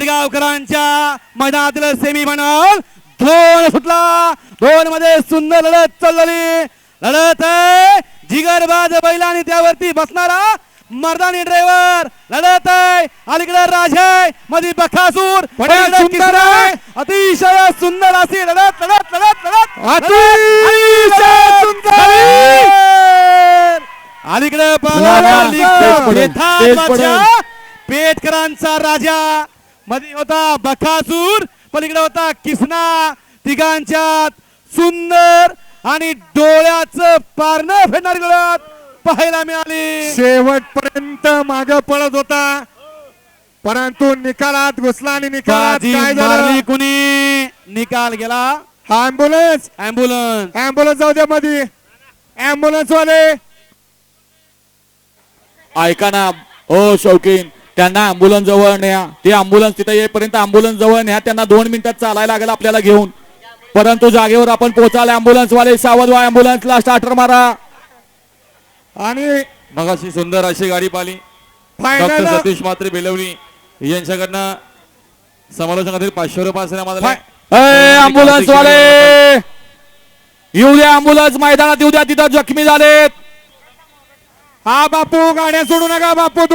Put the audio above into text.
पेडगावकरांच्या मैदानातील सेमीफायनल 2 सुटला. 2 मध्ये सुंदर लढत चालली. लढत आहे जिगरबाज बैल आणि त्यावरती बसणारा मर्दानी ड्रायव्हर. लढत आहे अलीकडे राजा मध्ये बकासूर. अतिशय सुंदर अशी लढत लढत लढत लढत अतिशय सुंदर. अलीकडे पेटकरांचा राजा मध्ये होता बकासूर, पलीकडे होता किसना. तिघांच्यात सुंदर आणि डोळ्याचं पारणं फेडणारी लढत पाहायला मिळाली. शेवटपर्यंत मागे पळत होता परंतु निकालात घुसला आणि निकालात काय झालं कुणी निकाल गेला. हा ॲम्ब्युलन्स ॲम्ब्युलन्स ॲम्ब्युलन्स जाऊ द्या मध्ये. ॲम्ब्युलन्स वाले ऐका ना हो शौकीन, त्यांना ॲम्ब्युलन्स जवळ न्या. ते ॲम्ब्युलन्स तिथे येईपर्यंत ॲम्ब्युलन्स जवळ न्या. त्यांना 2 मिनिटात चालायला लागेल आपल्याला घेऊन, परंतु जागेवर आपण पोहोचाल. ॲम्ब्युलन्स वाले सावध व्हा, ॲम्ब्युलन्सला स्टार्टर मारा. आणि मग अशी सुंदर अशी गाडी पाहिली. डॉक्टर फायनल सतीश मात्रे बेलवली यांच्याकडनं समालोचनातील 500 रुपये आम्हाला. ॲम्ब्युलन्स वाले येऊ द्या, ॲम्ब्युलन्स मैदानात येऊ द्या, तिथं जखमी झालेत. हा बापू गाड्या सोडू नका बापू.